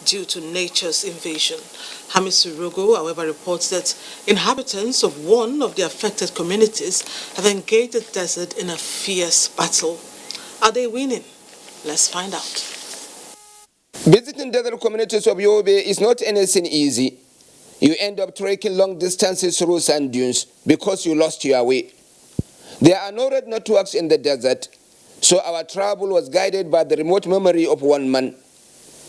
due to nature's invasion. Hamisu Rogo, however, reports that inhabitants of one of the affected communities have engaged the desert in a fierce battle. Are they winning? Let's find out. Visiting desert communities of Yobe is not anything easy. You end up trekking long distances through sand dunes because you lost your way. There are no road networks in the desert, so our travel was guided by the remote memory of one man.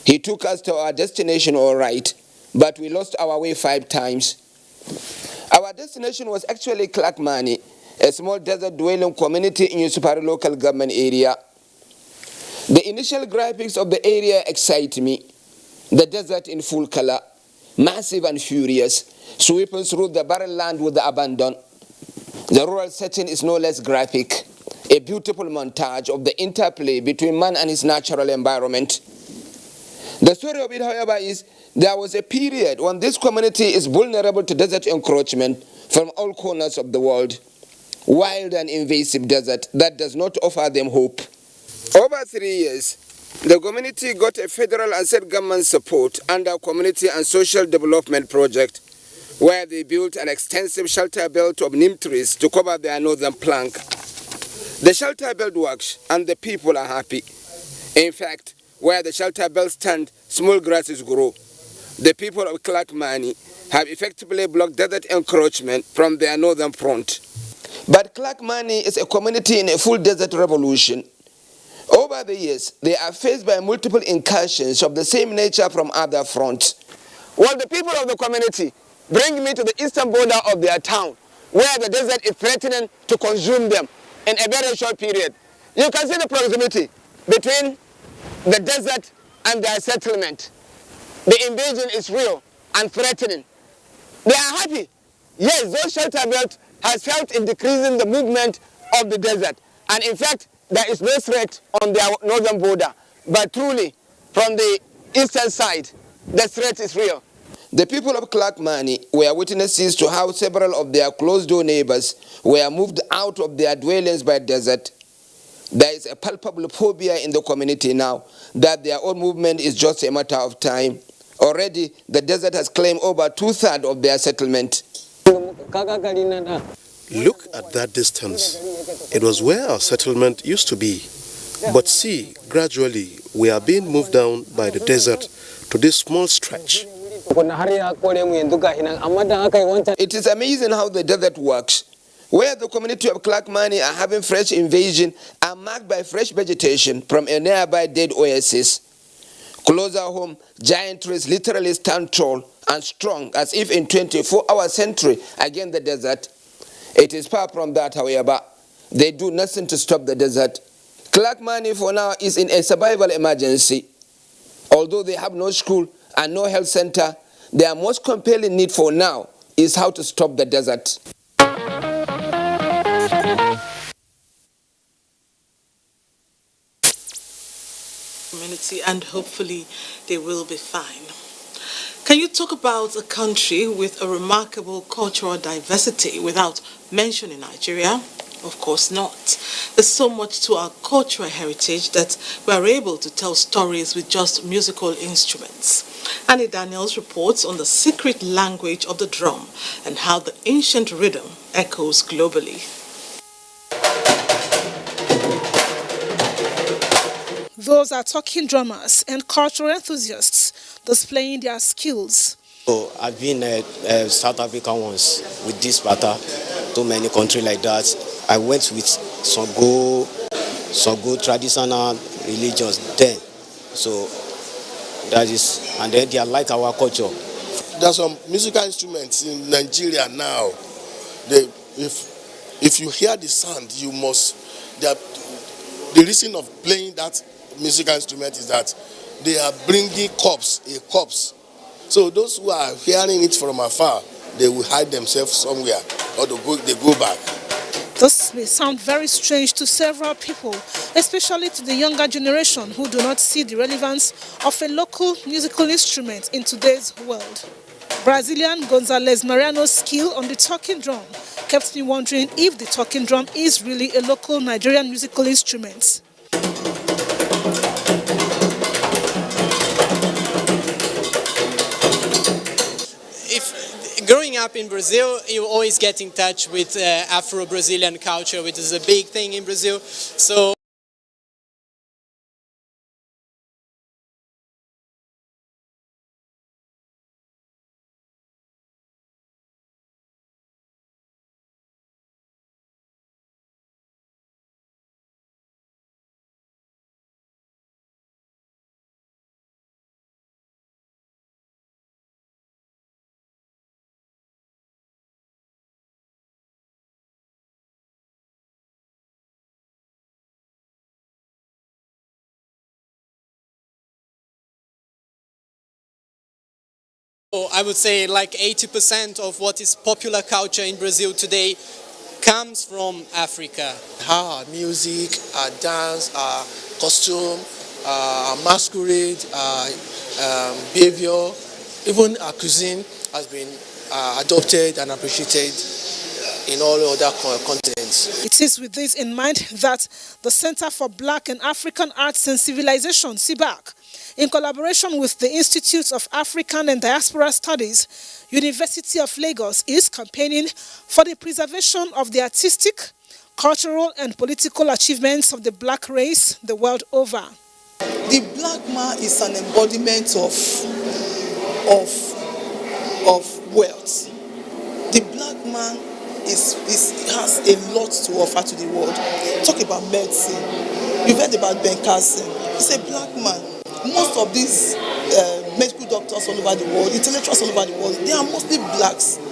He took us to our destination all right, but we lost our way 5 times. Our destination was actually Klakmani, a small desert-dwelling community in Yusupari local government area. The initial graphics of the area excite me. The desert in full color, massive and furious, sweeping through the barren land with the abandon. The rural setting is no less graphic, a beautiful montage of the interplay between man and his natural environment. The story of it, however, is there was a period when this community is vulnerable to desert encroachment from all corners of the world. Wild and invasive desert that does not offer them hope. Over 3 years, the community got a federal and state government support under Community and Social Development Project, where they built an extensive shelter belt of neem trees to cover their northern flank. The shelter belt works and the people are happy. In fact, where the shelter belt stands, small grasses grow. The people of Klakmani have effectively blocked desert encroachment from their northern front. But Klakmani is a community in a full desert revolution. Over the years, they are faced by multiple incursions of the same nature from other fronts. Well, the people of the community bring me to the eastern border of their town, where the desert is threatening to consume them in a very short period. You can see the proximity between the desert and their settlement. The invasion is real and threatening. They are happy. Yes, those shelter belts has helped in decreasing the movement of the desert. And in fact, there is no threat on their northern border. But truly, from the eastern side, the threat is real. The people of Klakmani were witnesses to how several of their close-door neighbors were moved out of their dwellings by desert. There is a palpable phobia in the community now that their own movement is just a matter of time. Already, the desert has claimed over 2/3 of their settlement. Look at that distance. It was where our settlement used to be. But see, gradually, we are being moved down by the desert to this small stretch. It is amazing how the desert works. Where the community of Klakmani are having fresh invasion are marked by fresh vegetation from a nearby dead oasis. Closer home, giant trees literally stand tall and strong as if in 24-hour century against the desert. It is far from that, however. They do nothing to stop the desert. Klakmani for now is in a survival emergency. Although they have no school and no health center, their most compelling need for now is how to stop the desert. Community, and hopefully they will be fine. Can you talk about a country with a remarkable cultural diversity without mentioning Nigeria? Of course not. There's so much to our cultural heritage that we are able to tell stories with just musical instruments. Annie Daniels reports on the secret language of the drum and how the ancient rhythm echoes globally. Those are talking drummers and cultural enthusiasts displaying their skills. So I've been South Africa once with this bata, too many countries like that. I went with some good traditional religions then. So that is, and then they are like our culture. There are some musical instruments in Nigeria now. If you hear the sound, you must. The reason of playing that musical instrument is that they are bringing a corpse. So those who are hearing it from afar, they will hide themselves somewhere or they go back. This may sound very strange to several people, especially to the younger generation who do not see the relevance of a local musical instrument in today's world. Brazilian Gonzalez Mariano's skill on the talking drum kept me wondering if the talking drum is really a local Nigerian musical instrument. up in Brazil, you always get in touch with Afro-Brazilian culture, which is a big thing in Brazil. So I would say like 80% of what is popular culture in Brazil today comes from Africa. Our music, our dance, our costume, our masquerade, our behavior, even our cuisine has been adopted and appreciated in all other continents. It is with this in mind that the Center for Black and African Arts and Civilization, CBAC, in collaboration with the Institute of African and Diaspora Studies, University of Lagos, is campaigning for the preservation of the artistic, cultural and political achievements of the black race the world over. The black man is an embodiment of wealth. The black man has a lot to offer to the world. Talk about medicine. You've heard about Ben Carson. He's a black man. Most of these medical doctors all over the world, intellectuals all over the world, they are mostly blacks.